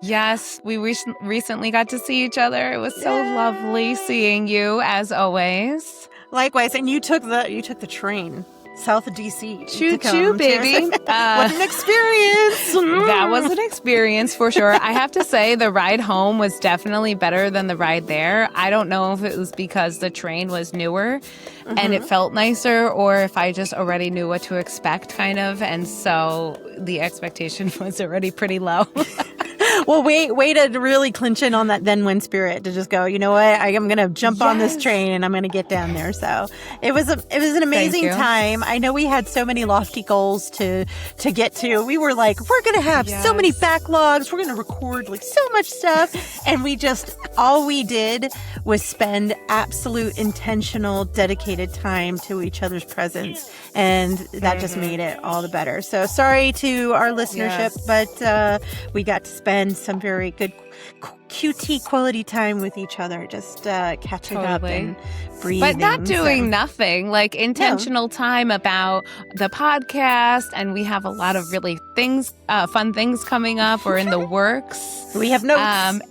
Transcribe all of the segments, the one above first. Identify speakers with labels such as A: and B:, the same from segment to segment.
A: Yes, we recently got to see each other. It was so lovely seeing you, as always.
B: Likewise, and you took the train south of DC.
A: Choo choo, baby.
B: What an experience!
A: That was an experience for sure. I have to say the ride home was definitely better than the ride there. I don't know if it was because the train was newer and it felt nicer, or if I just already knew what to expect, kind of. And so the expectation was already pretty low.
B: Well, way to really clinch in on that then when spirit, to just go, you know what, I'm going to jump on this train and I'm going to get down there. So it was an amazing time. I know we had so many lofty goals to get to. We were like, we're going to have so many backlogs. We're going to record like so much stuff. And all we did was spend absolute intentional, dedicated time to each other's presence. And that just made it all the better. So sorry to our listenership, but we got to spend some very good QT quality time with each other, just catching up and breathing.
A: But not doing nothing, like intentional time about the podcast. And we have a lot of really fun things coming up or in the works.
B: We have notes.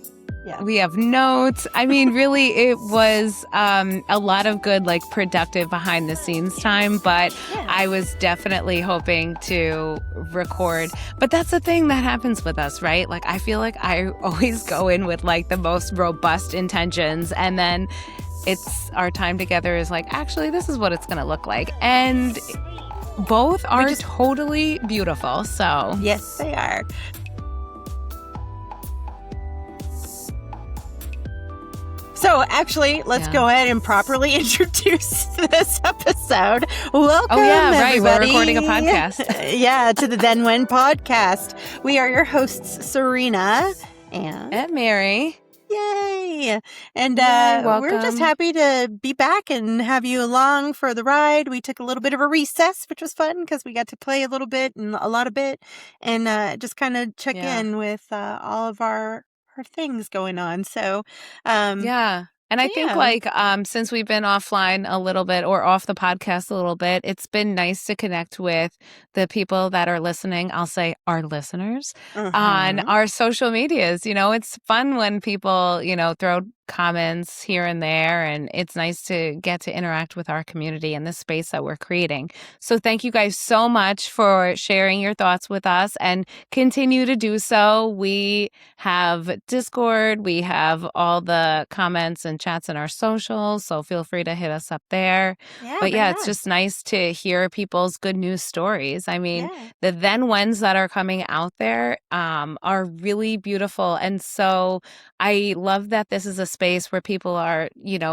A: We have notes. I mean, really, it was a lot of good, like, productive behind the scenes time. But I was definitely hoping to record. But that's the thing that happens with us, right? Like, I feel like I always go in with like the most robust intentions, and then our time together is like, actually, this is what it's going to look like. And both are totally beautiful. So
B: yes, they are. So actually, let's go ahead and properly introduce this episode. Welcome, everybody.
A: We're recording a podcast.
B: To the Then When podcast. We are your hosts, Serena
A: and Mary.
B: Yay! And we're just happy to be back and have you along for the ride. We took a little bit of a recess, which was fun because we got to play a little bit and a lot of bit, and just kind of check in with all of our things going on. So
A: and I think like since we've been offline a little bit, or off the podcast a little bit, it's been nice to connect with the people that are listening. I'll say our listeners on our social medias. You know, it's fun when people, throw comments here and there, and it's nice to get to interact with our community in the space that we're creating. So thank you guys so much for sharing your thoughts with us, and continue to do so. We have Discord, we have all the comments and chats in our socials, so feel free to hit us up there. It's just nice to hear people's good news stories. I mean, the then whens that are coming out there are really beautiful, and so I love that this is a space where people are,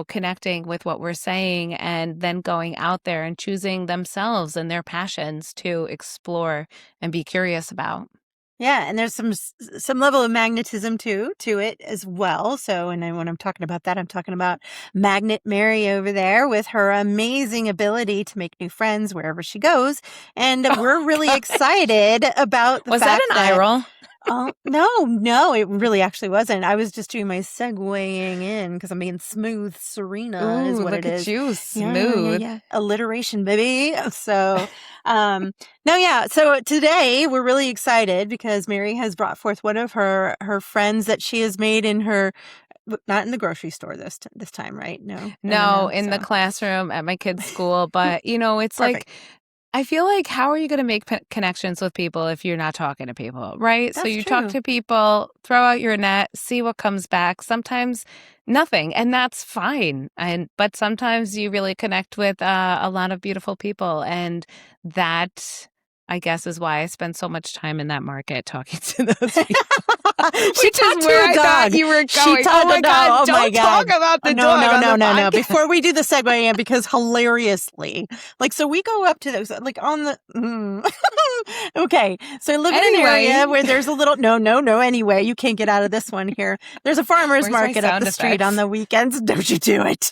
A: connecting with what we're saying, and then going out there and choosing themselves and their passions to explore and be curious about.
B: Yeah, and there's some level of magnetism to it as well. So, and when I'm talking about that, I'm talking about Magnet Mary over there with her amazing ability to make new friends wherever she goes. And we're really excited about the fact
A: that an eye roll?
B: Oh, no, it really actually wasn't. I was just doing my segueing in because I'm being smooth. Serena is what it is.
A: Look at you, smooth.
B: Yeah. Alliteration, baby. So, So today we're really excited because Mary has brought forth one of her friends that she has made in her, not in the grocery store this time, right? No,
A: in the classroom at my kid's school. But, it's perfect. Like, I feel like, how are you going to make connections with people if you're not talking to people, right?
B: That's
A: so you
B: true.
A: Talk to people, throw out your net, see what comes back. Sometimes nothing, and that's fine. But sometimes you really connect with a lot of beautiful people, and that, I guess, is why I spend so much time in that market talking to those people.
B: She talked to a dog.
A: You were going.
B: She talked
A: oh my God! Don't talk about the dog.
B: No. Before we do the segue, because hilariously, so we go up to those, on the. Okay, so I live in an area where there's a little. No. Anyway, you can't get out of this one here. There's a farmer's market up the street on the weekends. Don't you do it.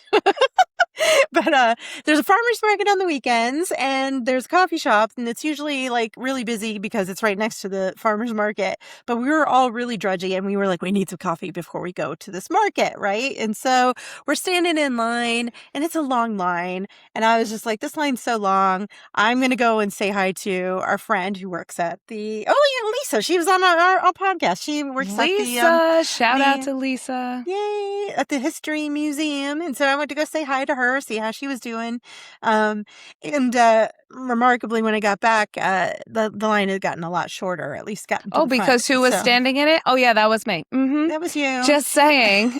B: But there's a farmer's market on the weekends, and there's a coffee shop, and it's usually like really busy because it's right next to the farmer's market. But we were all really drudgy, and we were like, we need some coffee before we go to this market, right? And so we're standing in line, and it's a long line. And I was just like, this line's so long. I'm going to go and say hi to our friend who works at Lisa. She was on our podcast. She works at
A: Lisa. Shout out to Lisa.
B: Yay, at the History Museum. And so I went to go say hi to her, see how she was doing. Remarkably, when I got back, the line had gotten a lot shorter, at least gotten to the
A: because
B: front.
A: who was standing in it? Oh, yeah, that was me. Mm-hmm.
B: That was you.
A: Just saying.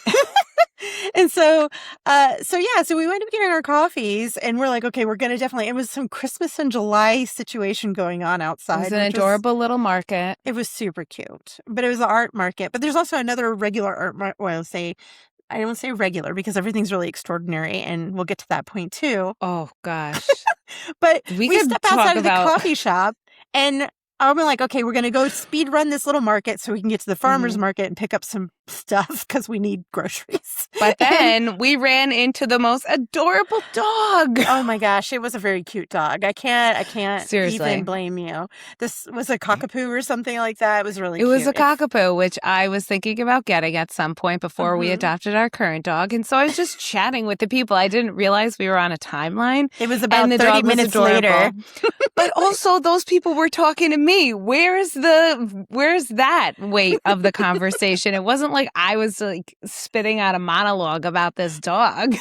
B: And so we went to getting our coffees, and we're like, okay, we're going to definitely, it was some Christmas in July situation going on outside.
A: It was an adorable little market.
B: It was super cute, but it was an art market. But there's also another regular art market. Well, I don't say regular because everything's really extraordinary, and we'll get to that point too.
A: Oh, gosh.
B: But we step outside of the coffee shop, and I'm like, okay, we're going to go speed run this little market so we can get to the farmer's market and pick up some stuff because we need groceries.
A: But then we ran into the most adorable dog.
B: Oh my gosh, it was a very cute dog. I can't
A: Seriously.
B: even blame you. This was a cockapoo or something like that. It was really cute.
A: It was a cockapoo, which I was thinking about getting at some point before we adopted our current dog. And so I was just chatting with the people. I didn't realize we were on a timeline.
B: It was about 30 minutes later.
A: But also those people were talking to me. Where's that weight of the conversation? It wasn't like I was like spitting out a monologue about this dog.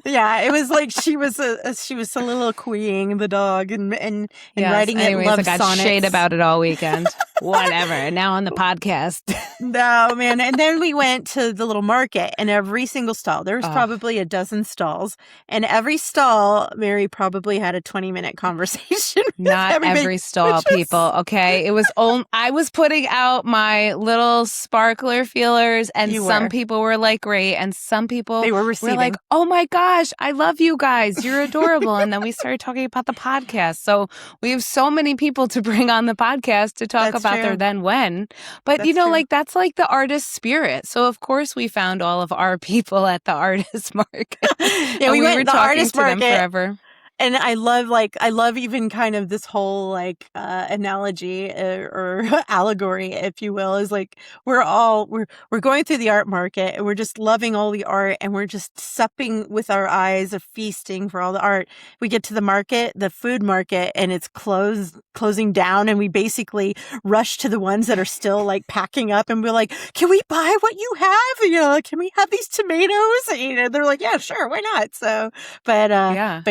B: Yeah, it was like she was soliloquying the dog and writing it love sonnets.
A: I got shade about it all weekend. Whatever. Now on the podcast.
B: No, man. And then we went to the little market, and every single stall, there was probably a dozen stalls, and every stall, Mary probably had a 20-minute conversation.
A: Not every stall, people. Okay. It was I was putting out my little sparkler feelers, and some people were like, great. And some people were like, oh my gosh, I love you guys. You're adorable. And then we started talking about the podcast. So we have so many people to bring on the podcast to talk about their then when. But that's like the artist spirit. So of course we found all of our people at the artist market.
B: Yeah, we went
A: were
B: to the
A: talking
B: artist
A: to
B: market
A: them forever.
B: And I love even kind of this whole analogy or allegory, if you will, is like we're going through the art market, and we're just loving all the art, and we're just supping with our eyes of feasting for all the art. We get to the market, the food market, and it's closing down, and we basically rush to the ones that are still like packing up, and we're like, can we buy what you have? Can we have these tomatoes? And they're like, yeah, sure, why not? So, but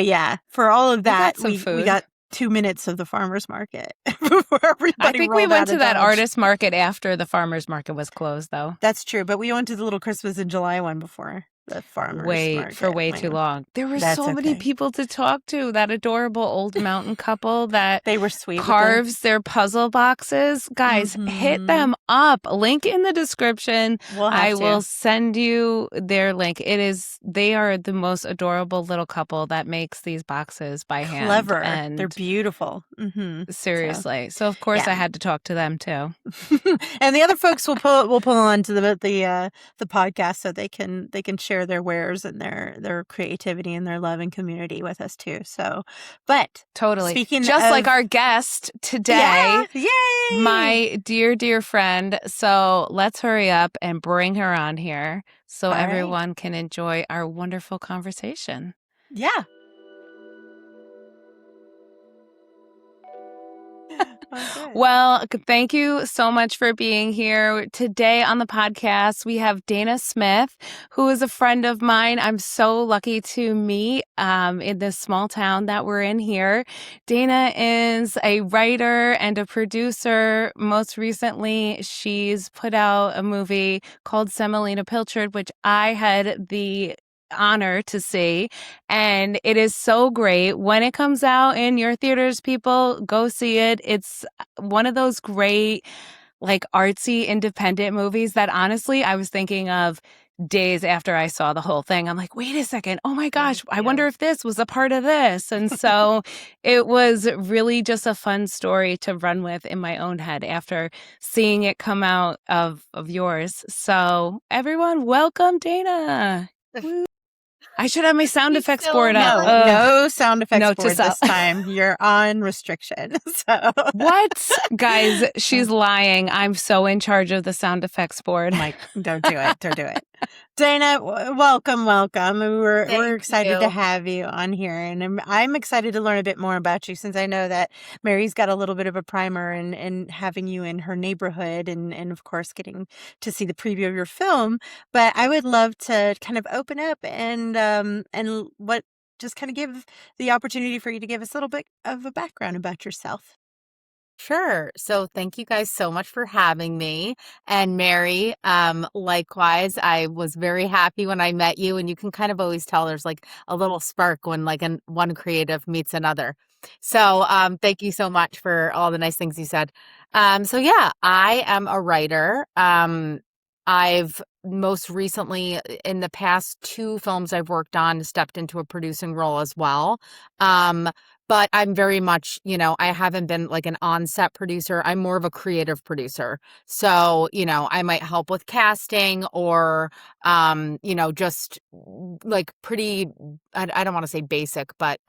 B: yeah. For all of that, we got 2 minutes of the farmer's market before everybody
A: I think we went to that artist market after the farmer's market was closed, though.
B: That's true, but we went to the little Christmas in July one before the farmer's market.
A: Way too long. There were so many people to talk to. That adorable old mountain couple that
B: they were sweet
A: carves their puzzle boxes. Guys, hit them up. Link in the description. I will send you their link. They are the most adorable little couple that makes these boxes by hand.
B: Clever.
A: And
B: they're beautiful.
A: Seriously. So of course I had to talk to them too.
B: And the other folks will pull on to the podcast so they can share their wares and their creativity and their love and community with us too. So, but
A: totally, speaking like our guest today,
B: yay,
A: my dear friend. So let's hurry up and bring her on here so everyone can enjoy our wonderful conversation.
B: Yeah.
A: Well, thank you so much for being here. Today on the podcast, we have Daina Smith, who is a friend of mine. I'm so lucky to meet in this small town that we're in here. Daina is a writer and a producer. Most recently, she's put out a movie called Semolina Pilchard, which I had the honor to see, and it is so great. When it comes out in your theaters, people, go see it. It's one of those great, like, artsy independent movies that honestly I was thinking of days after I saw the whole thing. I'm like, wait a second, oh my gosh, I wonder if this was a part of this. And so it was really just a fun story to run with in my own head after seeing it come out of yours. So everyone, welcome Daina. I should have my sound effects board up.
B: No sound effects
A: Note to
B: board this
A: self.
B: time. You're on restriction. So
A: What? Guys, she's lying. I'm so in charge of the sound effects board.
B: Mike, don't do it. Don't do it. Daina, welcome. We're excited to have you on here, and I'm excited to learn a bit more about you, since I know that Mary's got a little bit of a primer, and having you in her neighborhood, and of course getting to see the preview of your film. But I would love to kind of open up and what just kind of give the opportunity for you to give us a little bit of a background about yourself.
C: Sure. So thank you guys so much for having me. And Mary, likewise, I was very happy when I met you, and you can kind of always tell there's like a little spark when like one creative meets another. So thank you so much for all the nice things you said. So yeah, I am a writer. I've most recently, in the past 2 films I've worked on, stepped into a producing role as well. But I'm very much, I haven't been like an on-set producer. I'm more of a creative producer. So, I might help with casting or, just like pretty, I don't want to say basic, but,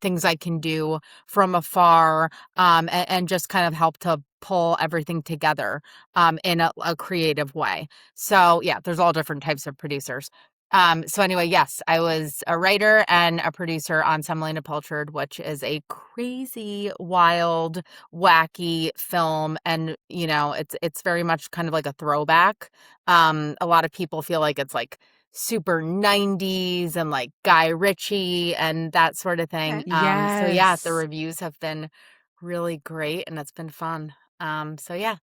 C: things I can do from afar, and just kind of help to pull everything together, in a creative way. So yeah, there's all different types of producers. So anyway, yes, I was a writer and a producer on Semolina Pilchard, which is a crazy, wild, wacky film. And, it's very much kind of like a throwback. A lot of people feel like it's like super 90s and like Guy Ritchie and that sort of thing.
A: Yes.
C: So yeah, the reviews have been really great and it's been fun. So yeah,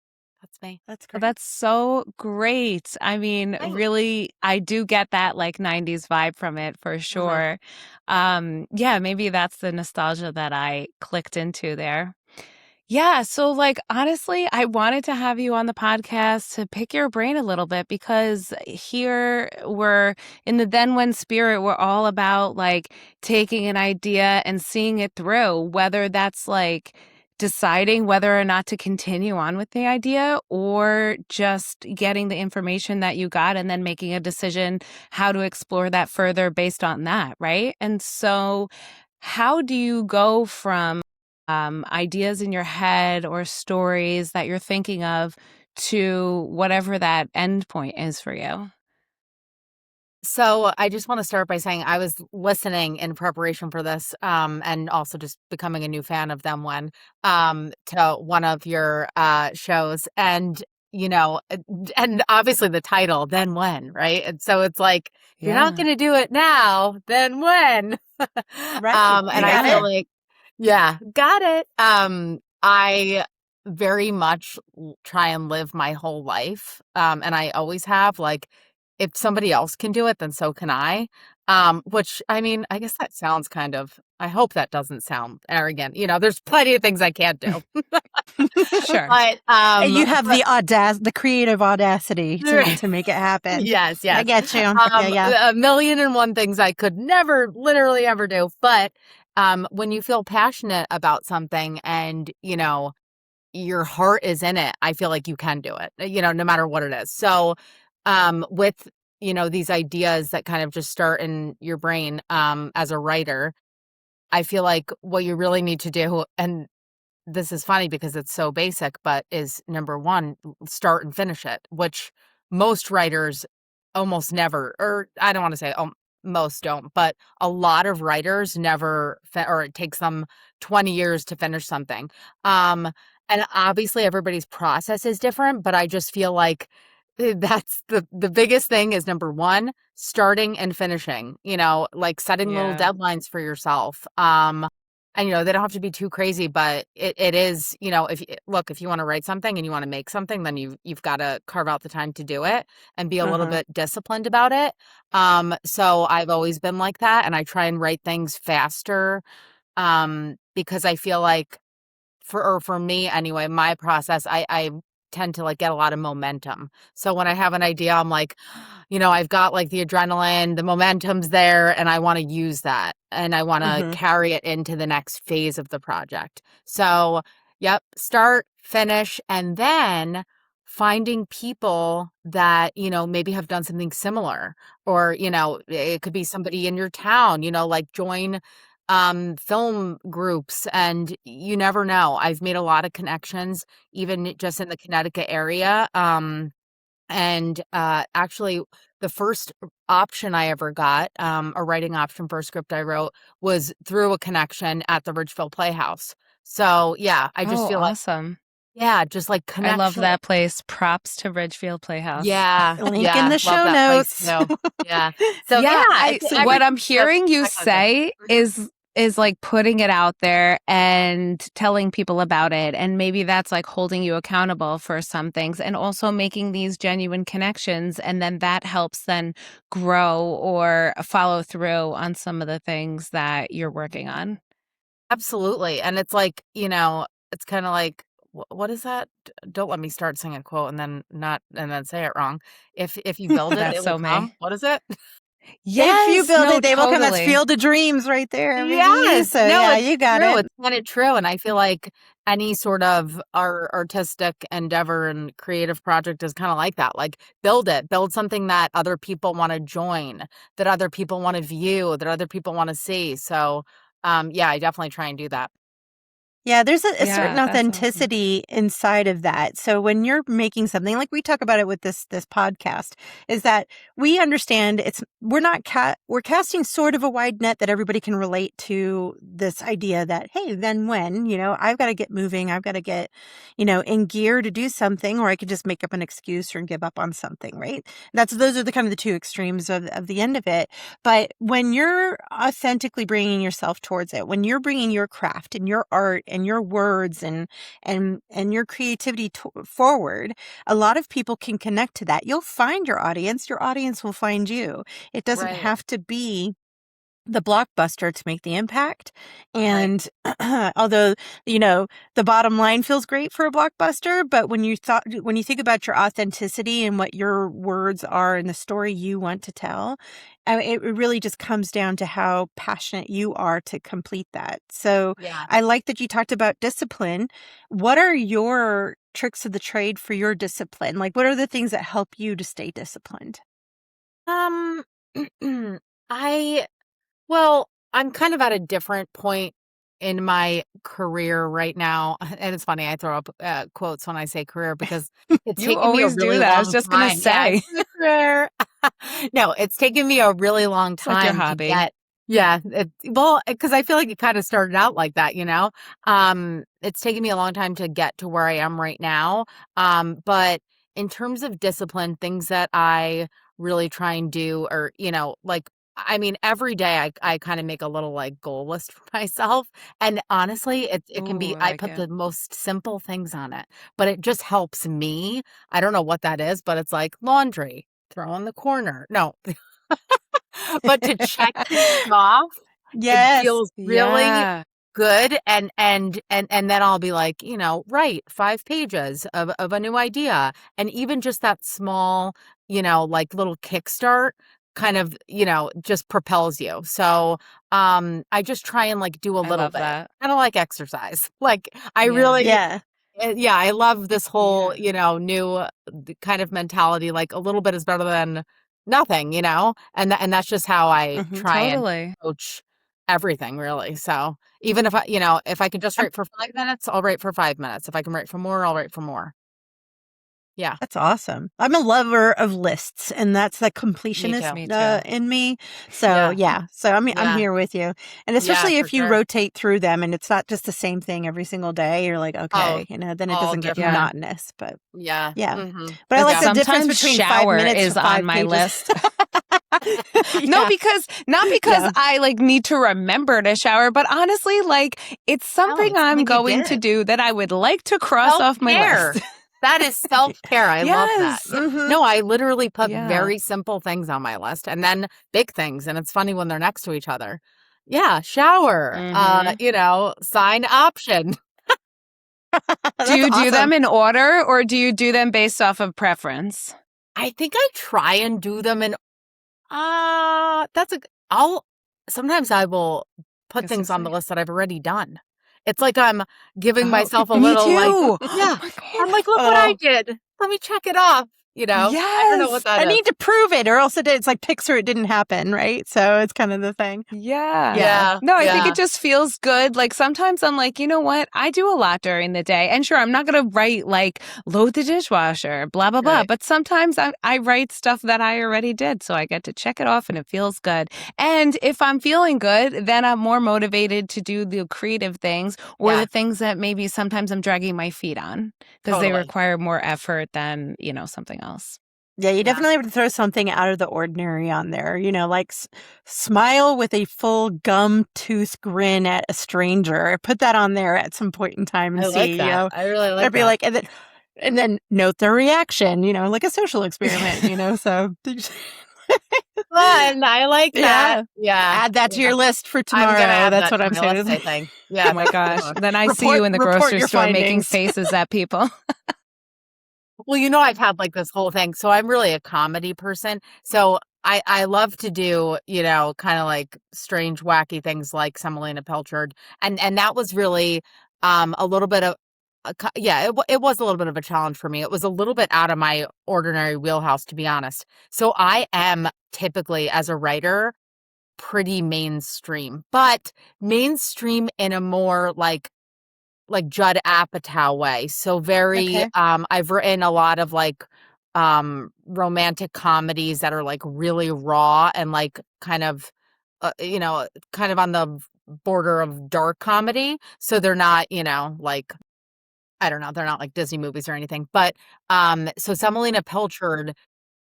C: that's me.
B: That's
A: Oh,
B: great.
A: that's so great. I mean, really, I do get that like 90s vibe from it for sure. Yeah, maybe that's the nostalgia that I clicked into there. Yeah, so like honestly, I wanted to have you on the podcast to pick your brain a little bit, because here we're in the then when spirit, we're all about like taking an idea and seeing it through, whether that's like deciding whether or not to continue on with the idea, or just getting the information that you got and then making a decision how to explore that further based on that, right? And so how do you go from ideas in your head or stories that you're thinking of to whatever that end point is for you?
C: So I just want to start by saying I was listening in preparation for this, and also just becoming a new fan of them to one of your shows, and and obviously the title, Then When, right? And so it's like, if you're not going to do it now, then when?
B: Right.
C: And I feel like, yeah, got it. I very much try and live my whole life, and I always have, like, if somebody else can do it, then so can I. Which, I mean, I guess that sounds kind of, I hope that doesn't sound arrogant. There's plenty of things I can't do.
A: Sure.
C: But
B: and you have the creative audacity to make it happen.
C: Yes.
B: I get you.
C: Yeah. 1,000,001 things I could never literally ever do. But when you feel passionate about something and, your heart is in it, I feel like you can do it, no matter what it is. So with, these ideas that kind of just start in your brain, as a writer, I feel like what you really need to do, and this is funny because it's so basic, but is number one, start and finish it, which most writers almost never, or I don't want to say most don't, but a lot of writers never, or it takes them 20 years to finish something. And obviously everybody's process is different, but I just feel like that's the biggest thing is number one, starting and finishing, like setting little deadlines for yourself. And, they don't have to be too crazy, but it is, if you want to write something and you want to make something, then you've got to carve out the time to do it and be a little bit disciplined about it. So I've always been like that. And I try and write things faster, because I feel like for me anyway, my process, I tend to like get a lot of momentum. So when I have an idea, I'm like, I've got like the adrenaline, the momentum's there, and I want to use that and I want to carry it into the next phase of the project. So, yep, start, finish, and then finding people that, maybe have done something similar, or, it could be somebody in your town, like join film groups, and you never know. I've made a lot of connections, even just in the Connecticut area. And actually, the first option I ever got, a writing option for a script I wrote, was through a connection at the Ridgefield Playhouse. So yeah, I just
A: Oh,
C: feel like,
A: awesome.
C: yeah, just like
A: I love
C: connection.
A: that place. Props to Ridgefield Playhouse.
C: Yeah,
B: Link in
C: yeah,
B: the
C: love
B: show
C: that place
B: notes.
C: too. Yeah. So yeah,
A: Yeah, I what I'm hearing you
C: that kind of thing.
A: say is like putting it out there and telling people about it, and maybe that's like holding you accountable for some things, and also making these genuine connections, and then that helps then grow or follow through on some of the things that you're working on.
C: Absolutely. And it's like, it's kind of like, what is that? Don't let me start saying a quote and then not, and then say it wrong. If you build it,
A: That's
C: they will
A: so
C: come.
A: me.
C: What is it?
B: If you
A: Yes,
B: build
A: no,
B: it, they will come. That's
A: totally.
B: Field of Dreams right there, baby.
C: Yes.
B: So
C: No,
B: yeah,
C: it's
B: you got
C: true.
B: it.
C: It's kind of true. And I feel like any sort of artistic endeavor and creative project is kind of like that. Like build something that other people want to join, that other people want to view, that other people want to see. So, yeah, I definitely try and do that.
B: Yeah, there's a certain
A: Yeah, that's awesome.
B: authenticity inside of that. So when you're making something like we talk about it with this podcast, is that we understand we're not we're casting sort of a wide net that everybody can relate to this idea that, hey, then when, I've got to get moving, I've got to get, in gear to do something, or I could just make up an excuse or give up on something, right? Those are the kind of the two extremes of the end of it. But when you're authentically bringing yourself towards it, when you're bringing your craft and your art and your words and your creativity forward, a lot of people can connect to that. You'll find your audience. Your audience will find you. It doesn't
C: Right.
B: have to be the blockbuster to make the impact.
C: Right.
B: And although, the bottom line feels great for a blockbuster, but when you think about your authenticity and what your words are and the story you want to tell, it really just comes down to how passionate you are to complete that. So
C: Yeah.
B: I like that you talked about discipline. What are your tricks of the trade for your discipline? Like, what are the things that help you to stay disciplined?
C: Um, I Well, I'm kind of at a different point in my career right now. And it's funny, I throw up quotes when I say career because it's
A: You
C: taken me a
A: always do
C: really
A: that. I was
C: long
A: just gonna
C: time. Yeah,
A: say.
C: it's my career. No, it's taken me a really long
A: It's like your
C: time to
A: hobby.
C: get. Yeah, well, because I feel like it kind of started out like that, It's taken me a long time to get to where I am right now. But in terms of discipline, things that I really try and do, or like, I mean, every day I kind of make a little like goal list for myself. And honestly, it can
A: Ooh,
C: be,
A: I
C: I
A: like
C: put
A: it.
C: the most simple things on it, but it just helps me. I don't know what that is, but it's like laundry, throw in the corner. No, but to check things off, it
B: Yes.
C: feels really
A: Yeah,
C: good. And then I'll be like, write 5 pages of a new idea. And even just that small, like little kickstart kind of, just propels you. So I just try and like do a
A: I
C: little
A: love
C: bit.
A: that.
C: Kind of like exercise. Like I
A: Yeah.
C: really,
B: Yeah.
C: yeah, I love this whole,
A: Yeah.
C: new kind of mentality. Like a little bit is better than nothing, and that's just how I
B: Mhm.
C: try and
A: Totally.
C: approach everything, really. So even if I can just write for 5 minutes, I'll write for 5 minutes. If I can write for more, I'll write for more. Yeah,
B: That's awesome. I'm a lover of lists, and that's the
C: me too.
B: completionist
A: Me too.
B: in me. So
C: Yeah,
B: yeah, so I'm
C: yeah,
B: here with you, and
C: yeah,
B: especially
C: for
B: if you
C: sure.
B: rotate through them, and it's not just the same thing every single day. You're like,
C: Oh,
B: okay, then it
C: all
B: doesn't get
A: Yeah.
C: different.
B: monotonous. But
C: Yeah.
B: yeah,
C: Mm-hmm.
B: but I
A: But
B: like
C: Yeah.
B: the difference
A: sometimes
B: between five
A: shower
B: minutes to
A: is on
B: five
A: my
B: pages.
A: list. No,
B: Yeah,
A: because not because
B: yeah.
A: I like need to remember to shower, but honestly, like it's
C: No,
A: something
C: it's
A: I'm
C: something you
A: going to
C: did.
A: do that I would like to cross off my
C: Self-care.
A: list.
C: That is self-care. I love that.
A: Yes.
C: Yeah.
B: hmm
C: No, I literally put
A: Yeah.
C: very simple things on my list and then big things. And it's funny when they're next to each other. Yeah, shower,
A: Mhm.
C: sign option.
A: Do
B: That's
A: you do
B: awesome.
A: them in order or do you do them based off of preference?
C: I think I try and do them in that's a I'll sometimes I will put
A: Guess we'll
C: things on the
A: see.
C: list that I've already done. It's like I'm giving myself a
B: me
C: little
B: too.
C: like, yeah. I'm like, look what I did. Let me check it off. You know, I don't know what that is.
B: I need to prove it, or else it's like Pixar. It didn't happen, right? So it's kind of the thing.
A: Yeah. No, I think it just feels good. Like sometimes I'm like, you know what? I do a lot during the day, and sure, I'm not gonna write like load the dishwasher, blah blah blah. But sometimes I write stuff that I already did, so I get to check it off, and it feels good. And if I'm feeling good, then I'm more motivated to do the creative things or the things that maybe sometimes I'm dragging my feet on because they require more effort than something else.
B: Yeah, you definitely have to throw something out of the ordinary on there. Like smile with a full gum tooth grin at a stranger. Put that on there at some point in time and
C: I like that. I really like that.
B: Be like, and then note their reaction. Like a social experiment. So.
C: Fun. I like that. Yeah.
B: Add that to your list for tomorrow. That's what I'm saying.
C: Yeah.
A: Oh my gosh. Then I see you in the grocery store making faces at people.
C: Well, I've had like this whole thing. So I'm really a comedy person. So I love to do, kind of like strange, wacky things like Semolina Pilchard. And that was really a little bit of, it was a little bit of a challenge for me. It was a little bit out of my ordinary wheelhouse, to be honest. So I am typically, as a writer, pretty mainstream, but mainstream in a more like Judd Apatow way. So very, I've written a lot of like romantic comedies that are like really raw and like kind of, kind of on the border of dark comedy. So they're not, like, I don't know, they're not like Disney movies or anything. But so Semolina Pilchard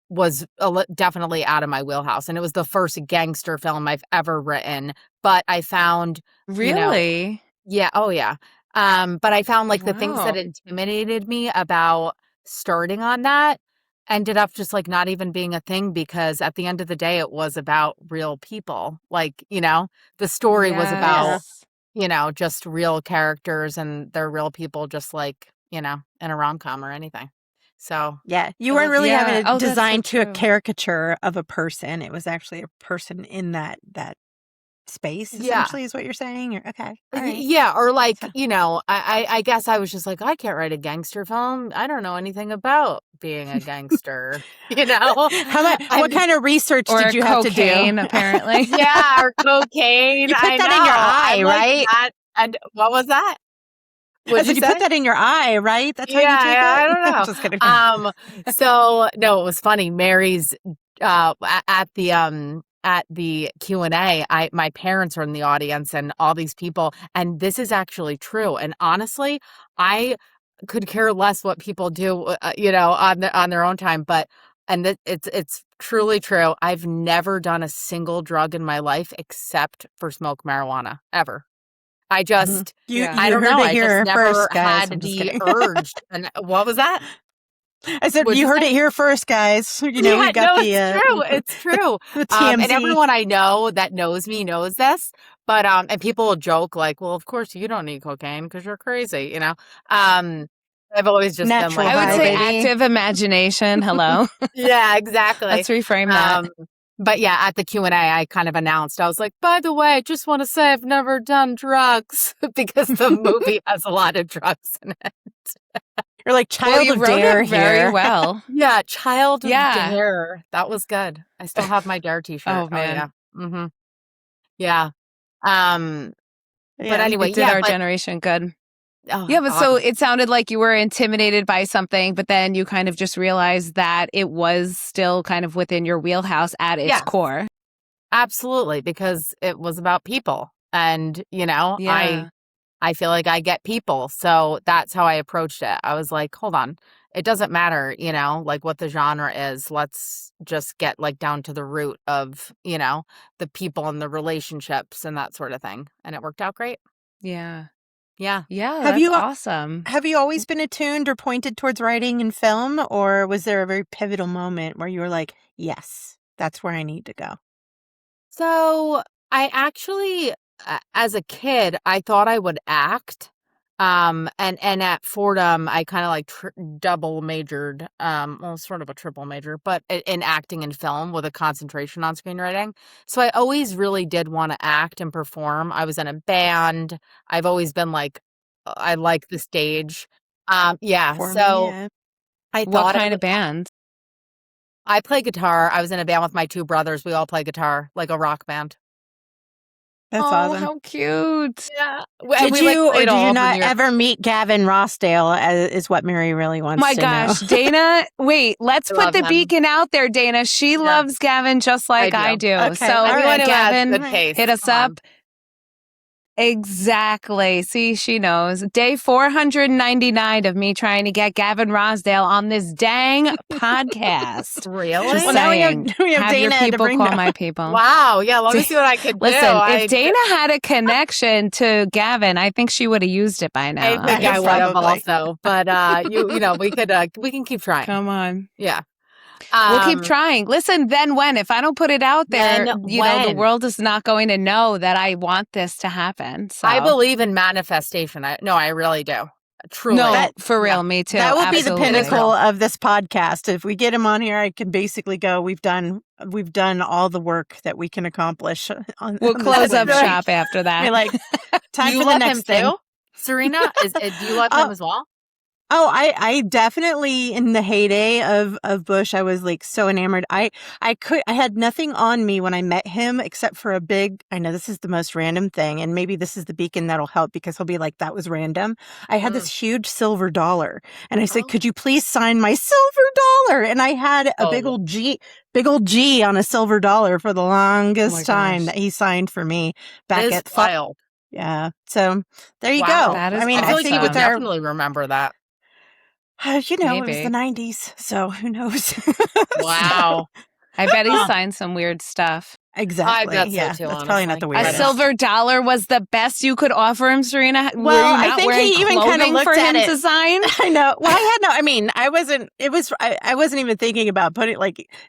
C: was definitely out of my wheelhouse. And it was the first gangster film I've ever written. But I found,
A: Really?
C: Yeah. Oh, yeah. But I found like the things that intimidated me about starting on that ended up just like not even being a thing because at the end of the day, it was about real people. Like, the story was about, just real characters and they're real people, just like, in a rom-com or anything. So
B: yeah, you weren't really having it designed to a caricature of a person. It was actually a person in that space, essentially, is what you're saying? Okay. All right.
C: Yeah, or like, I guess I was just like, I can't write a gangster film. I don't know anything about being a gangster,
B: What kind of research did you have to do?
A: Apparently.
C: Yeah, or cocaine.
B: You put that in your eye, right?
C: Like and what was that?
B: Did you put that in your eye, right? That's how you take it?
C: I don't know.
B: Just kidding.
C: So no, it was funny. Mary's at the Q&A, my parents are in the audience and all these people, and this is actually true. And honestly, I could care less what people do, on their own time. But it's truly true. I've never done a single drug in my life except for smoke marijuana ever. I just, I don't know. I just never had the urge. And what was that?
B: I said, you heard it here first, guys. We got
C: it's true.
B: The TMZ.
C: And everyone I know that knows me knows this. But, and people will joke like, well, of course you don't need cocaine because you're crazy, I've always just been like,
A: I would say active imagination. Hello.
C: Yeah, exactly.
A: Let's reframe that.
C: But yeah, at the Q&A, I kind of announced, I was like, by the way, I just want to say I've never done drugs because the movie has a lot of drugs in it.
B: You're like Child of Dare
A: very well.
C: Yeah, Child of Dare. That was good. I still have my Dare t-shirt.
A: Oh, man.
C: Yeah. Mm-hmm. Yeah. But anyway,
A: it did our generation good.
C: Oh,
A: yeah, but so it sounded like you were intimidated by something, but then you kind of just realized that it was still kind of within your wheelhouse at its core.
C: Absolutely, because it was about people. And, I feel like I get people. So that's how I approached it. I was like, hold on. It doesn't matter, like what the genre is. Let's just get like down to the root of, the people and the relationships and that sort of thing. And it worked out great.
A: Yeah.
C: Yeah.
A: Yeah, that's awesome.
B: Have you always been attuned or pointed towards writing in film? Or was there a very pivotal moment where you were like, yes, that's where I need to go?
C: So I actually, as a kid, I thought I would act. And at Fordham, I kind of like double majored, well, sort of a triple major, but in acting and film with a concentration on screenwriting. So I always really did want to act and perform. I was in a band. I've always been like, I like the stage. Yeah. So I
A: what
C: thought
A: kind of band?
C: I play guitar. I was in a band with my two brothers. We all play guitar, like a rock band.
B: That's awesome.
A: How cute.
C: Yeah.
B: Did you not ever meet Gavin Rossdale, is what Mary really wants to know.
A: My gosh, Daina, wait, let's put the beacon out there, Daina. She loves Gavin just like I do.
B: Okay.
A: So,
C: Gavin,
A: hit us up. Exactly. See, she knows. Day 499 of me trying to get Gavin Rossdale on this dang podcast.
C: Really?
A: Just
B: well,
A: saying.
B: Now we have
A: Have
B: Daina
A: your people
B: to
A: call my people.
C: Wow. Yeah, let me see what I could do.
A: Listen, if Daina had a connection to Gavin, I think she would have used it by now.
C: I think I would have also. But you know, we can keep trying.
A: Come on.
C: Yeah.
A: We'll keep trying. Listen, then when? If I don't put it out there, you know, the world is not going to know that I want this to happen. So
C: I believe in manifestation. I really do. Truly.
A: No, for real, me too.
B: That will
A: Absolutely.
B: be the pinnacle of this podcast. If we get him on here, I can basically go, we've done all the work that we can accomplish.
A: We'll close up shop after that.
B: Be like, time for the next thing.
C: Too? Serena, do you love him as well?
B: Oh, I definitely, in the heyday of Bush, I was like so enamored. I had nothing on me when I met him except for I know this is the most random thing, and maybe this is the beacon that'll help because he'll be like, that was random. I had this huge silver dollar and I said, could you please sign my silver dollar? And I had a big old G on a silver dollar for the longest time that he signed for me back at
C: Wild.
B: Yeah. So there you go.
A: That is
C: I feel like
A: awesome.
C: you would definitely remember that.
B: You know, Maybe. It was the 90s, so who knows?
C: Wow.
A: I bet he signed some weird stuff.
B: Exactly.
C: I bet so too,
B: that's
C: honestly.
B: probably not the weirdest.
A: A silver dollar was the best you could offer him, Serena.
B: Well,
A: were you not
B: I think
A: wearing
B: he even kind of looked
A: for
B: at
A: him
B: it
A: to sign?
B: I know. Well, I wasn't. I wasn't even thinking about putting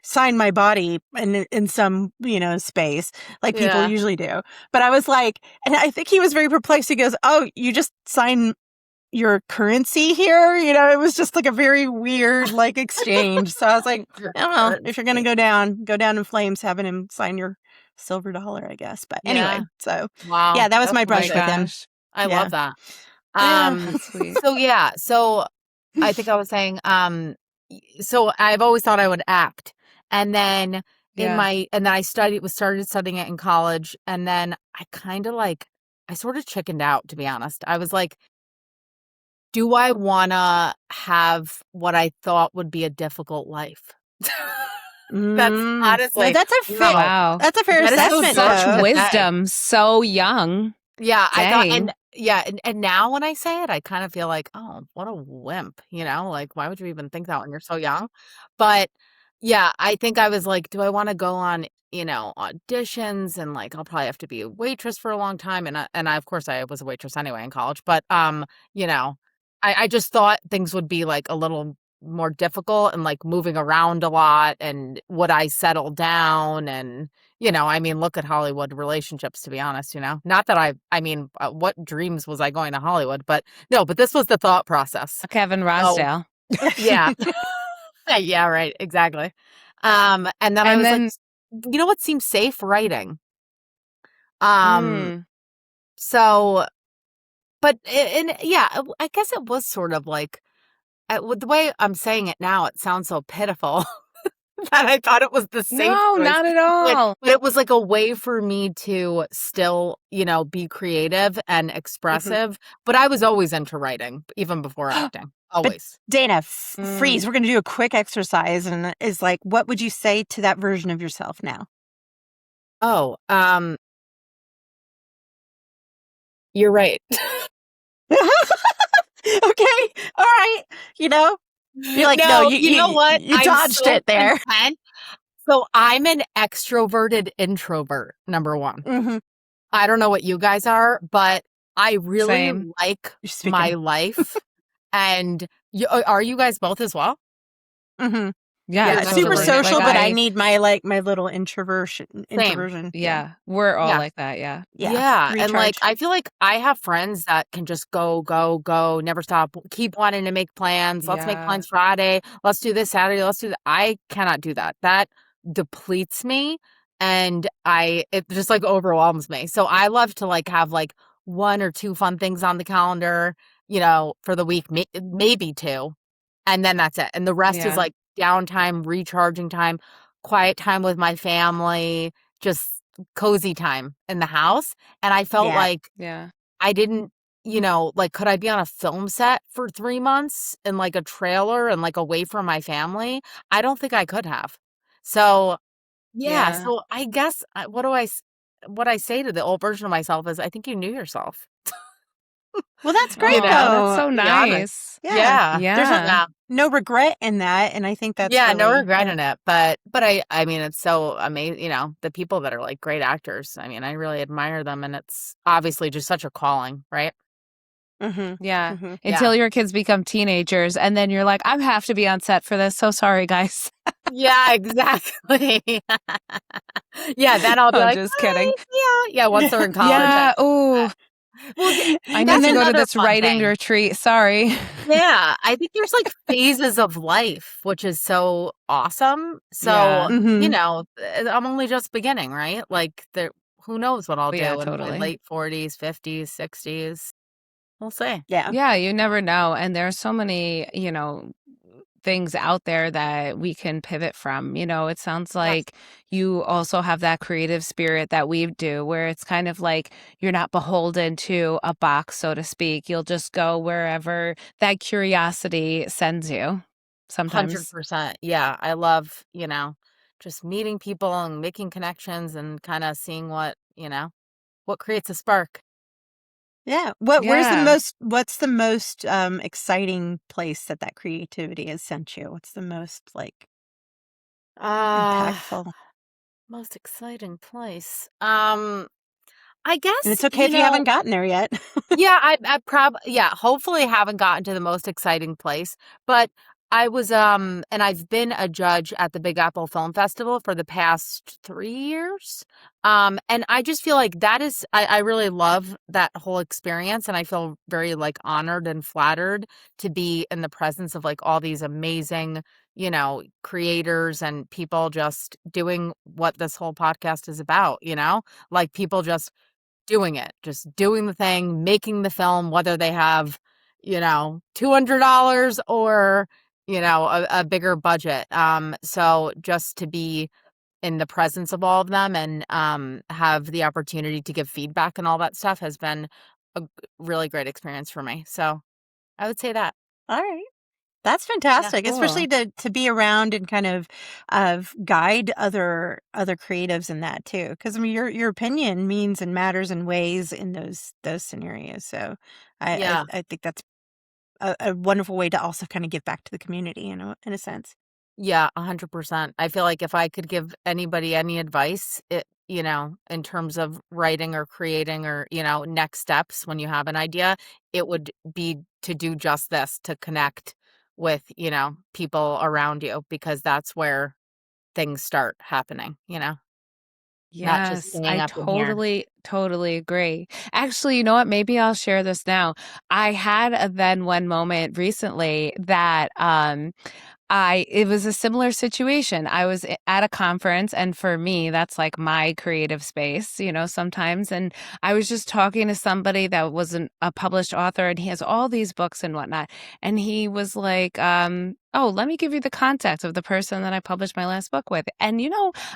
B: sign my body in some space like people usually do. But I was like, and I think he was very perplexed. He goes, "Oh, you just sign your currency here?" It was just like a very weird exchange. So I was like, I don't know, if you're gonna go down in flames having him sign your silver dollar, I guess. But anyway, so
C: wow.
B: Yeah, that was my brush with him.
C: I love that.
A: That's sweet.
C: So I think I was saying, so I've always thought I would act. And then I started studying it in college, and then I sort of chickened out, to be honest. I was like, do I want to have what I thought would be a difficult life? That's honestly.
B: That's a fair. That's a fair assessment.
A: Such wisdom, so young.
C: Yeah, Dang. I thought, and now when I say it, I kind of feel like, oh, what a wimp. Why would you even think that when you're so young? But yeah, I think I was like, do I want to go on auditions, and I'll probably have to be a waitress for a long time, and I of course I was a waitress anyway in college, but I just thought things would be a little more difficult and moving around a lot, and would I settle down? And look at Hollywood relationships, to be honest. Not that what dreams was I going to Hollywood? But no, but this was the thought process.
A: Kevin Rossdale.
C: Yeah. Yeah, right, exactly. And then I was like, what seems safe? Writing. So. But I guess it was sort of with the way I'm saying it now, it sounds so pitiful that I thought it was the safe choice.
A: Not at all.
C: But it was a way for me to still, be creative and expressive. But I was always into writing, even before acting. Always.
B: But Daina, freeze. We're going to do a quick exercise, and is what would you say to that version of yourself now?
C: Oh, you're right.
B: Okay. All right. You're like, no, you know what? You dodged it there.
C: So I'm an extroverted introvert, number one.
B: Mm-hmm.
C: I don't know what you guys are, but I really like my life. And are you guys both as well?
B: Mm-hmm. Yeah, super
A: totally.
B: social,
A: Like
B: but I need my little
C: Same.
B: introversion.
A: yeah, we're all
C: Yeah.
A: like that, yeah.
B: Yeah.
C: Yeah, and, like,
B: Recharge.
C: I feel like I have friends that can just go, go, go, never stop, keep wanting to make plans. "Let's make
A: Yeah.
C: plans Friday. Let's do this Saturday. Let's do that." I cannot do that. That depletes me, and it just, like, overwhelms me. So I love to, like, have, like, 1 or 2 fun things on the calendar, for the week, maybe 2, and then that's it. And the rest is,
A: Yeah.
C: like, downtime, recharging time, quiet time with my family, just cozy time in the house, and I felt
B: Yeah.
C: like
A: Yeah.
C: I didn't, like, could I be on a film set for 3 months in, like, a trailer and, like, away from my family? I don't think I could have. So, yeah,
A: Yeah.
C: so I guess, what I say to the old version of myself is, "I think you knew yourself."
B: Well, that's
C: You
B: great
C: know?
A: That's
B: though.
A: so
C: To be honest.
A: nice.
B: Yeah.
C: Yeah.
B: There's
A: Yeah.
C: Yeah.
B: no regret in that, and I think that's
C: Yeah, no
B: really
C: regret in it, but I mean, it's so amazing. The people that are, like, great actors, I mean, I really admire them, and it's obviously just such a calling, right?
B: Mhm.
A: Yeah.
B: Mhm.
C: Yeah.
A: Until your kids become teenagers and then you're like, "I have to be on set for this. So sorry, guys."
C: Yeah, exactly. Yeah, then I'll be
A: I'm
C: like,
A: just kidding.
C: "Hi." Yeah, once they're in college,
A: Yeah. Oh,
C: well,
A: I need
B: And
C: that's
A: to
B: then
A: go to
C: another
A: this
C: fun
A: writing
C: thing.
A: retreat. Sorry.
C: Yeah, I think there's, like, phases of life, which is so awesome. So,
A: Yeah.
B: Mhm.
C: I'm only just beginning, right? Like, who knows what I'll
A: Yeah,
C: do in my
A: totally.
C: late 40s, 50s, 60s. We'll see.
B: Yeah.
A: Yeah, you never know. And there's so many, things out there that we can pivot from. It sounds
C: Yes,
A: like you also have that creative spirit that we do, where it's kind of like you're not beholden to a box, so to speak. You'll just go wherever that curiosity sends you sometimes.
C: 100%. Yeah, I love, just meeting people and making connections and kinda seeing what creates a spark.
B: Yeah.
A: Yeah.
B: What's the most exciting place that creativity has sent you? What's the most
C: Uh,
B: impactful?
C: Most exciting place. I
B: And
C: guess,
B: it's okay if you haven't gotten there yet.
C: yeah, yeah, hopefully haven't gotten to the most exciting place, but I was, and I've been a judge at the Big Apple Film Festival for the past 3 years, and I just feel like I really love that whole experience, and I feel very, like, honored and flattered to be in the presence of, like, all these amazing, creators and people just doing what this whole podcast is about, like, people just doing the thing, making the film, whether they have, $200 or, a bigger budget. So just to be in the presence of all of them and have the opportunity to give feedback and all that stuff has been really great experience for me. So I would say that.
B: All right. That's
C: Yeah.
B: fantastic, especially
A: Cool.
B: to be around and kind of guide other creatives in that too. Because I mean, your opinion means and matters in ways in those scenarios. So,
C: Yeah.
B: I think that's a wonderful way to also kind of give back to the community in a sense.
C: Yeah, 100%. I feel like if I could give anybody any advice, in terms of writing or creating or, next steps when you have an idea, it would be to do just this, to connect with, people around you because that's where things start happening, not just
A: Yes,
C: singing
A: I
C: up in here.
A: totally, totally agree. Actually, you know what? Maybe I'll share this now. I had a then when moment recently that it was a similar situation. I was at a conference, and for me, that's like my creative space, sometimes. And I was just talking to somebody that wasn't a published author, and he has all these books and whatnot. And he was like, "Oh, let me give you the contact of the person that I published my last book with." And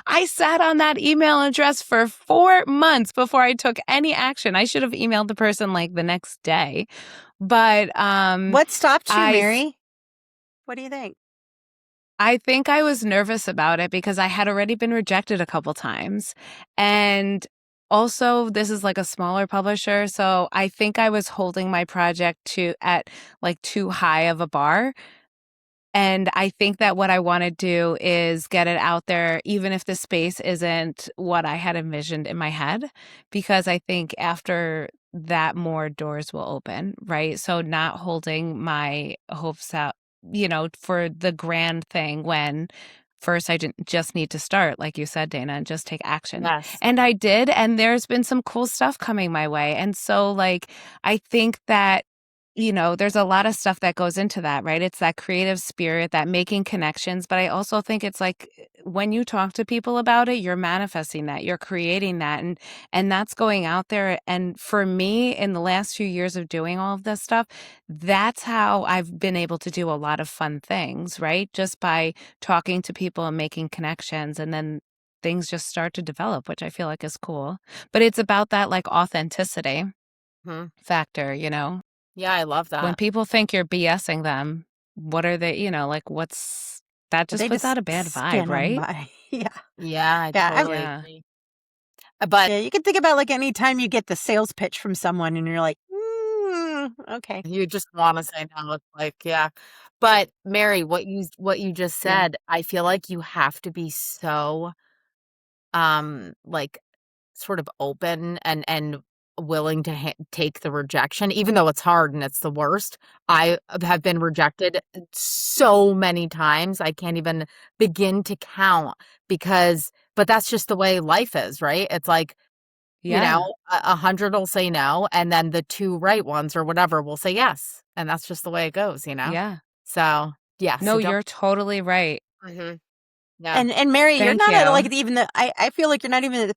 A: I sat on that email address for 4 months before I took any action. I should have emailed the person like the next day, but
B: What stopped you,
A: I
B: Mary? What do you think?
A: I think I was nervous about it because I had already been rejected a couple times. And also, this is like a smaller publisher, so I think I was holding my project to at like too high of a bar. And I think that what I want to do is get it out there, even if the space isn't what I had envisioned in my head, because I think after that, more doors will open, right? So not holding my hopes out for the grand thing when first I didn't just need to start, like you said, Dana, and just take action.
C: Yes.
A: And I did, and there's been some cool stuff coming my way. And so like I think that there's a lot of stuff that goes into that, right? It's that creative spirit, that making connections. But I also think it's like when you talk to people about it, you're manifesting that, you're creating that. And that's going out there. And for me, in the last few years of doing all of this stuff, that's how I've been able to do a lot of fun things, right? Just by talking to people and making connections. And then things just start to develop, which I feel like is cool. But it's about that like authenticity factor,
C: Yeah, I love
A: when
C: that.
A: people think you're BSing them, what are they, what's that just
B: They
A: puts
B: just
A: out a bad vibe,
B: scan on
A: right?
B: by. Yeah.
C: Yeah, I
B: Yeah.
C: totally
A: Yeah.
C: agree. But
B: Yeah, you can think about like any time you get the sales pitch from someone and you're like, okay.
C: you just want to say no. It's like, yeah. But Mary, what you just
B: Yeah.
C: said, I feel like you have to be so like sort of open and willing to take the rejection, even though it's hard and it's the worst. I have been rejected so many times. I can't even begin to count but that's just the way life is, right? It's like,
A: Yeah.
C: 100 will say no, and then the 2 right ones or whatever will say yes. And that's just the way it goes.
A: Yeah.
C: So, yeah,
A: No,
C: so don't.
A: you're totally right.
C: Yeah.
B: And Mary, you're
A: Thank
B: not at like
A: you.
B: even I feel like you're not even at the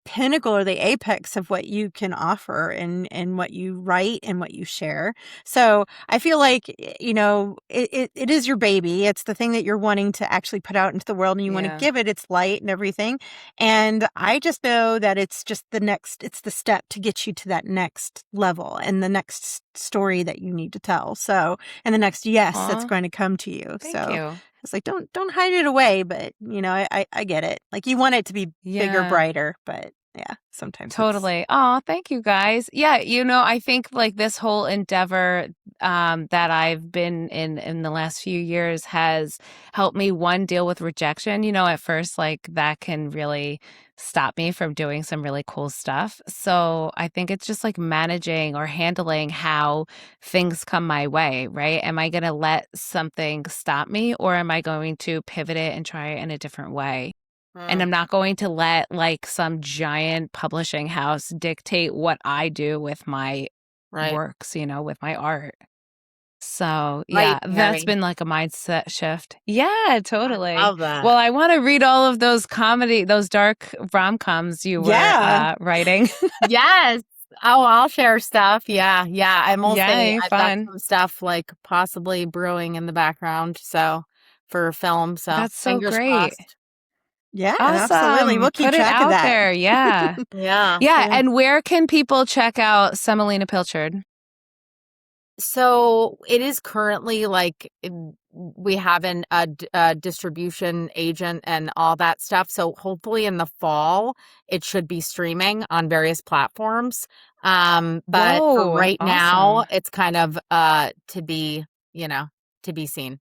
B: pinnacle or the apex of what you can offer and what you write and what you share. So I feel like, it is your baby. It's the thing that you're wanting to actually put out into the world and you want to
A: Yeah.
B: give it its light and everything. And I just know that it's just it's the step to get you to that next level and the next story that you need to tell. So, and the next yes that's
A: Aw,
B: going to come to you.
A: thank
B: So
A: you.
B: it's like don't hide it away, but I get it. Like you want it to be bigger,
A: Yeah.
B: brighter, but yeah, sometimes it's
A: Totally. Oh, thank you guys. Yeah, I think like this whole endeavor that I've been in the last few years has helped me deal with rejection. At first like that can really stop me from doing some really cool stuff. So, I think it's just like managing or handling how things come my way, right? Am I going to let something stop me or am I going to pivot it and try it in a different way? And I'm not going to let like some giant publishing house dictate what I do with my
C: Right.
A: works, with my art. So,
C: Right,
A: yeah, that's
C: Mary.
A: been like a mindset shift. Yeah, totally.
C: Love that.
A: Well, I want to read all of those dark rom-coms you were
B: yeah.
A: writing.
C: Yes. Oh, I'll share stuff. Yeah, yeah.
A: Yay,
C: I've got
A: fun.
C: some stuff like possibly brewing in the background, so for film. So
A: That's so
C: fingers
A: great.
C: crossed.
B: Yeah, absolutely.
A: Awesome.
B: We'll keep
A: Put it
B: track of
A: out
B: that.
A: there. Yeah.
C: Yeah.
A: Yeah.
B: Yeah.
A: And where can people check out Semolina Pilchard?
C: So it is currently like we have a distribution agent and all that stuff. So hopefully in the fall it should be streaming on various platforms. But for
A: Whoa,
C: right now,
A: awesome.
C: it's kind of to be to be seen.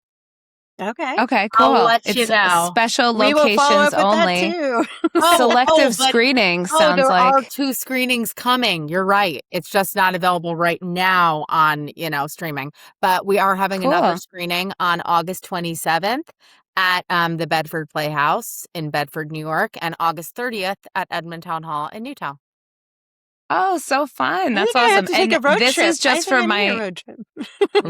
B: Okay.
A: Okay,
C: I'll
A: cool.
C: let you
A: It's
C: know.
A: special
B: We will follow
A: locations
B: up with that
A: only.
B: too.
A: Selective
C: But
A: screening sounds
C: there are
A: like.
C: 2 screenings coming. You're right. It's just not available right now on, streaming. But we are having another
A: Cool.
C: screening on August 27th at the Bedford Playhouse in Bedford, New York, and August 30th at Edmond Town Hall in Newtown.
A: Oh, so fun.
B: I
A: That's
B: think I have
A: awesome.
B: to take
A: And
B: a road
A: this
B: trip.
A: is
B: I
A: just
B: think
A: for
B: I need a
A: my
B: road trip.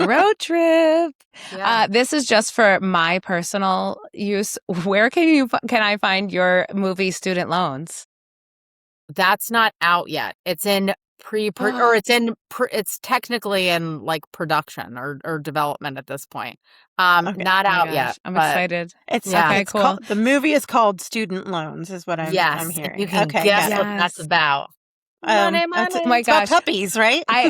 A: road trip.
C: Yeah.
A: This is just for my personal use. Where can I find your movie Student Loans?
C: That's not out yet. It's in it's technically in like production or development at this point.
B: Okay.
C: Not
A: Oh my
C: out yet,
A: gosh, I'm
C: but
A: excited.
C: yeah.
A: Okay,
B: It's
A: cool.
B: called the movie is called Student Loans is what I'm
C: Yes, and you
B: hearing.
C: can
B: Okay,
C: guess
B: got it.
C: what that's
A: Yes.
C: about. Money,
B: It's
A: Oh my
C: money.
B: it's about
A: gosh.
B: puppies, right?
A: I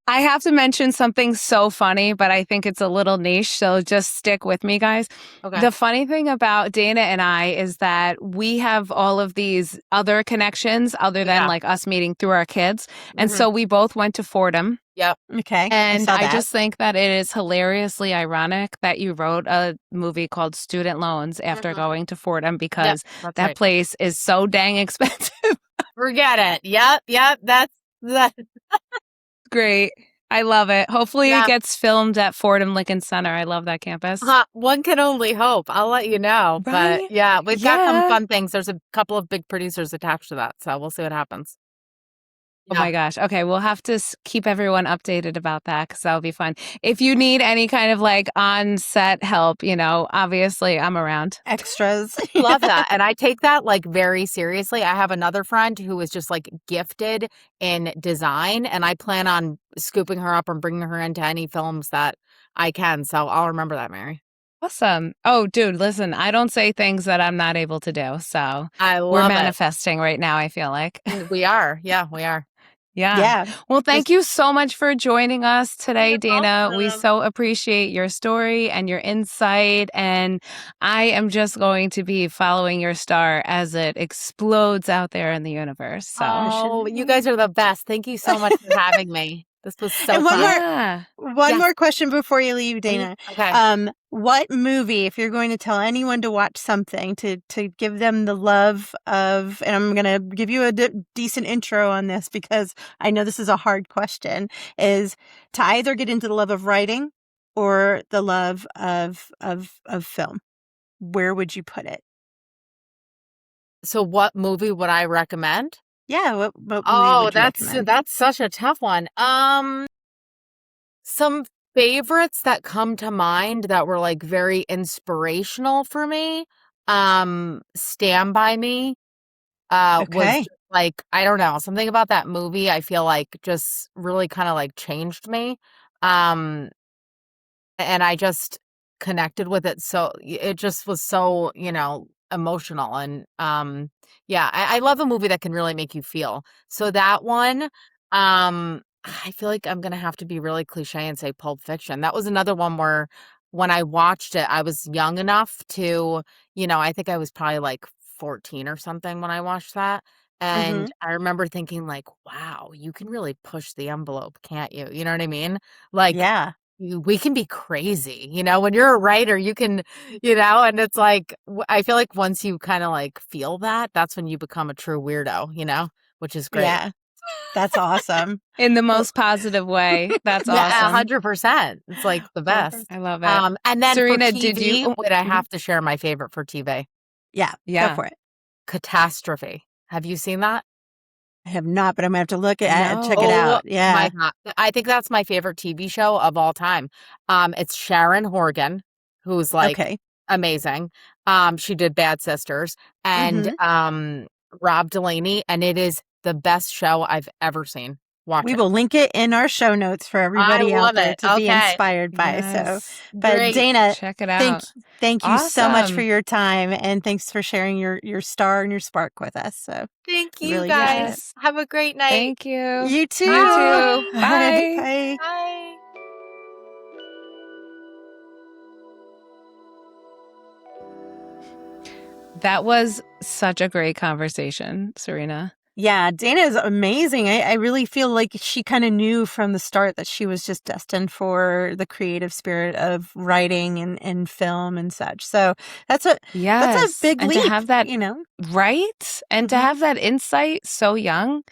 A: I have to mention something so funny, but I think it's a little niche, so just stick with me, guys.
C: Okay.
A: The funny thing about Dana and I is that we have all of these other connections other than
C: Yeah.
A: like us meeting through our kids. And
C: Mhm.
A: so we both went to Fordham.
C: Yep.
B: Okay, I
A: And
B: saw
A: I
B: that.
A: just think that it is hilariously ironic that you wrote a movie called Student Loans after
C: Mhm.
A: going to Fordham
C: Yep,
A: because
C: that's
A: that
C: right.
A: place is so dang expensive.
C: Forget it. Yep, that's that.
A: Great. I love it. Hopefully it gets filmed at Fordham Lincoln Center. I love that campus.
C: One can only hope. I'll let you know.
A: Right?
C: But yeah, we've got some fun things. There's a couple of big producers attached to that. So we'll see what happens.
A: Oh my gosh. Okay. We'll have to keep everyone updated about that because that'll be fun. If you need any kind of like on set help, obviously I'm around.
B: Extras.
C: Love that. And I take that like very seriously. I have another friend who is just like gifted in design, and I plan on scooping her up and bringing her into any films that I can. So I'll remember that, Mary.
A: Awesome. Oh, dude, listen, I don't say things that I'm not able to do. So we're manifesting right now, I feel like.
C: We are. Yeah, we are.
A: Yeah. Well, thank you so much for joining us today, Daina.
C: Awesome.
A: We so appreciate your story and your insight. And I am just going to be following your star as it explodes out there in the universe. So,
C: you guys are the best. Thank you so much for having me. This was so fun.
B: One more question before you leave, Daina.
C: Okay.
B: What movie, if you're going to tell anyone to watch something, to give them the love of, and I'm going to give you a decent intro on this because I know this is a hard question, is to either get into the love of writing or the love of film. Where would you put it?
C: So what movie would I recommend?
B: Yeah, what movie would you recommend?
C: That's such a tough one. Some favorites that come to mind that were like very inspirational for me. Stand By Me was just, like, I don't know, something about that movie I feel like just really kind of like changed me. And I just connected with it. So it just was so, emotional. And I love a movie that can really make you feel. So that one, I feel like I'm going to have to be really cliche and say Pulp Fiction. That was another one where when I watched it, I was young enough to, I think I was probably like 14 or something when I watched that. And I remember thinking like, wow, you can really push the envelope, can't you? You know what I mean? Like, we can be crazy, when you're a writer, you can, and it's like, I feel like once you kind of like feel that, that's when you become a true weirdo, which is great.
B: Yeah. That's awesome.
A: In the most positive way. That's awesome.
C: 100%. It's like the best.
A: I love it.
C: And then
A: Serena,
C: for TV, I have to share my favorite for TV.
B: Yeah. Go for it.
C: Catastrophe. Have you seen that?
B: I have not, but I'm gonna have to look at check it out. Yeah.
C: My God. I think that's my favorite TV show of all time. It's Sharon Horgan, who's like amazing. She did Bad Sisters, and Rob Delaney, and it is the best show I've ever seen. Watch
B: we will link it in our show notes for everybody out there to be inspired by. So, but Daina,
A: check it out.
B: Thank you so much for your time, and thanks for sharing your star and your spark with us. So,
C: thank you guys. Have a great night.
A: Thank you.
B: You too.
A: You too. Bye.
B: Bye.
C: Bye.
A: That was such a great conversation, Serena.
B: Yeah, Daina is amazing. I really feel like she kind of knew from the start that she was just destined for the creative spirit of writing and film and such. So that's a big leap,
A: to have that, right? And to
B: Mhm.
A: have that insight so young.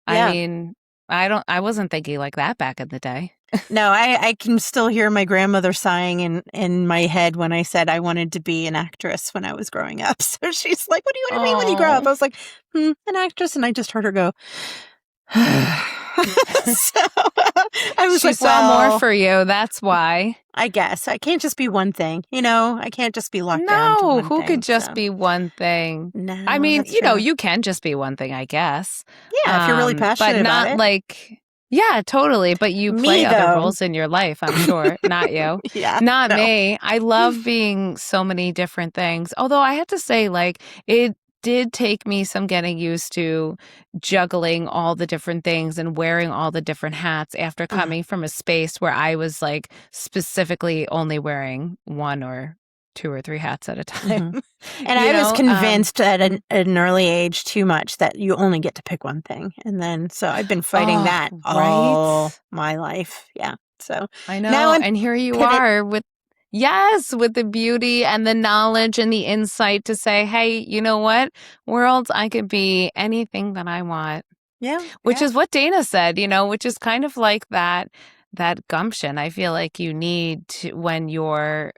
B: Yeah.
A: I mean, I wasn't thinking like that back in the day.
B: No, I can still hear my grandmother sighing in my head when I said I wanted to be an actress when I was growing up. So she's like, "What do you want to be when you grow up?" I was like, an actress. And I just heard her go, so I was
A: she
B: like,
A: saw more for you. That's why.
B: I guess I can't just be one thing. I can't just be locked down to
A: No,
B: one
A: who
B: thing,
A: could just be one thing?
B: No,
A: I mean,
B: that's true.
A: you can just be one thing, I guess.
B: Yeah, if you're really passionate
A: but not
B: about it.
A: like, yeah, totally. But you play other roles in your life, I'm sure. Not you. Not me. I love being so many different things. Although I have to say, like, it did take me some getting used to juggling all the different things and wearing all the different hats after coming from a space where I was like specifically only wearing one or two or three hats at a time.
B: And I was convinced at an early age too much that you only get to pick one thing. And then, so I've been fighting that all my life. Yeah. So
A: I know. And here you are with the beauty and the knowledge and the insight to say, hey, you know what? World, I could be anything that I want.
B: Yeah.
A: Which is what Daina said, which is kind of like that that gumption. I feel like you need to, when you're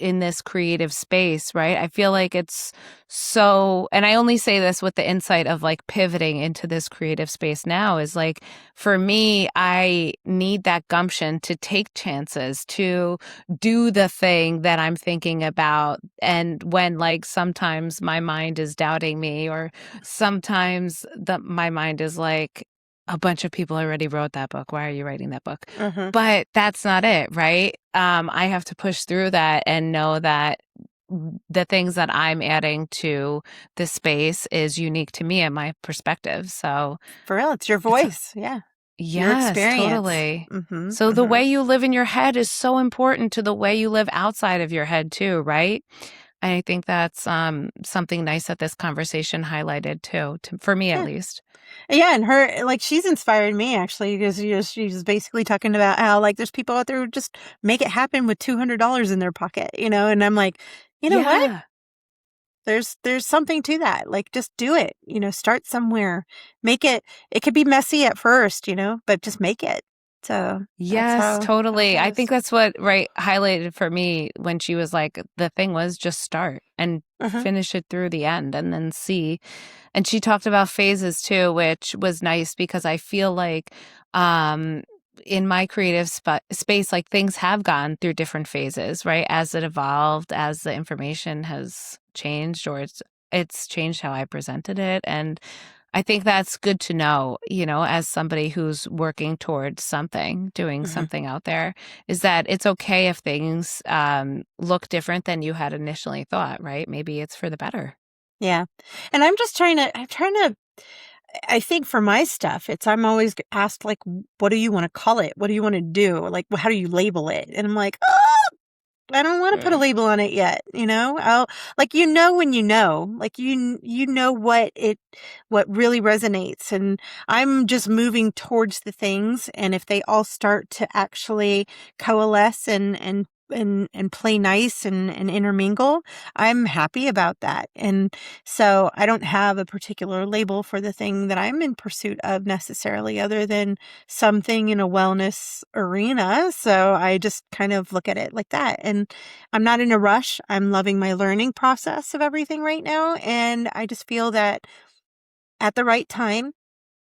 A: in this creative space, right? I feel like it's so, and I only say this with the insight of like pivoting into this creative space now, is like, for me, I need that gumption to take chances, to do the thing that I'm thinking about. And when like sometimes my mind is doubting me, or sometimes my mind is like, a bunch of people already wrote that book. Why are you writing that book?
B: Mm-hmm.
A: But that's not it, right? I have to push through that and know that the things that I'm adding to the space is unique to me and my perspective. So
B: for real, it's your voice. Yeah. Your
A: Yes,
B: experience.
A: totally.
B: Mm-hmm,
A: So the way you live in your head is so important to the way you live outside of your head too, right? And I think that's something nice that this conversation highlighted too, for me at least.
B: Yeah, and her, like, she's inspired me actually, because she's basically talking about how like there's people out there who just make it happen with $200 in their pocket, and I'm like, you know what? There's something to that. Like, just do it. Start somewhere. Make it. It could be messy at first, but just make it. So
A: yes, totally. I think that's what highlighted for me when she was like, the thing was just start and finish it through the end and then see. And she talked about phases too, which was nice because I feel like in my creative space, like things have gone through different phases, right? As it evolved, as the information has changed, or it's changed how I presented it. And I think that's good to know, as somebody who's working towards something, doing something out there, is that it's okay if things look different than you had initially thought, right? Maybe it's for the better.
B: Yeah. And I'm trying to, I think for my stuff, I'm always asked, like, what do you want to call it? What do you want to do? Like, how do you label it? And I'm like, I don't want to put a label on it yet. I'll like, when like, what really resonates. And I'm just moving towards the things. And if they all start to actually coalesce and play nice and intermingle, I'm happy about that. And so I don't have a particular label for the thing that I'm in pursuit of necessarily, other than something in a wellness arena. So I just kind of look at it like that. And I'm not in a rush. I'm loving my learning process of everything right now. And I just feel that at the right time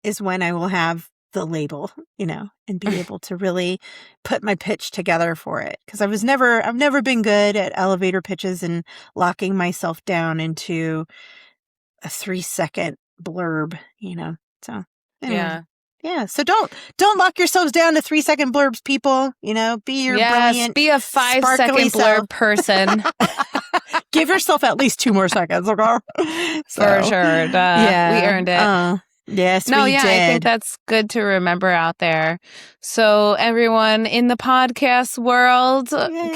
B: is when I will have the label, and be able to really put my pitch together for it. Because I've never been good at elevator pitches and locking myself down into a 3-second blurb, So anyway. Yeah. So don't lock yourselves down to 3-second blurbs, people. Be your brilliant,
A: be a 5-second blurb person.
B: Give yourself at least 2 more seconds, okay?
A: For sure. We earned it.
B: Yes, we did.
A: I think that's good to remember out there. So everyone in the podcast world,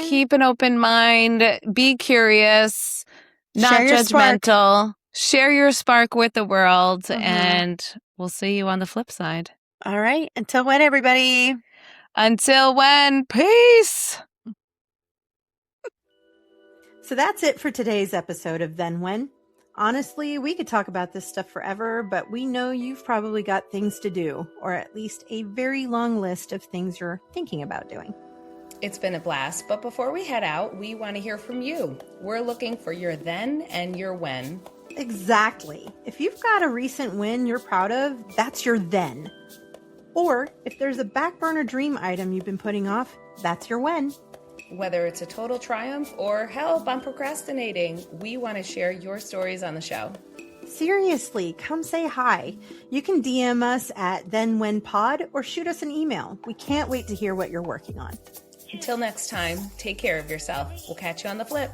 A: keep an open mind, be curious, not judgmental. Share your spark with the world, and we'll see you on the flip side.
B: All right. Until when, everybody?
A: Until when? Peace.
B: So that's it for today's episode of Then When. Honestly, we could talk about this stuff forever, but we know you've probably got things to do, or at least a very long list of things you're thinking about doing.
D: It's been a blast, but before we head out, we want to hear from you. We're looking for your then and your when.
B: Exactly. If you've got a recent win you're proud of, that's your then. Or if there's a back burner dream item you've been putting off, that's your when.
D: Whether it's a total triumph or help, I'm procrastinating, we want to share your stories on the show.
B: Seriously, come say hi. You can DM us at thenwhenpod or shoot us an email. We can't wait to hear what you're working on.
D: Until next time, take care of yourself. We'll catch you on the flip.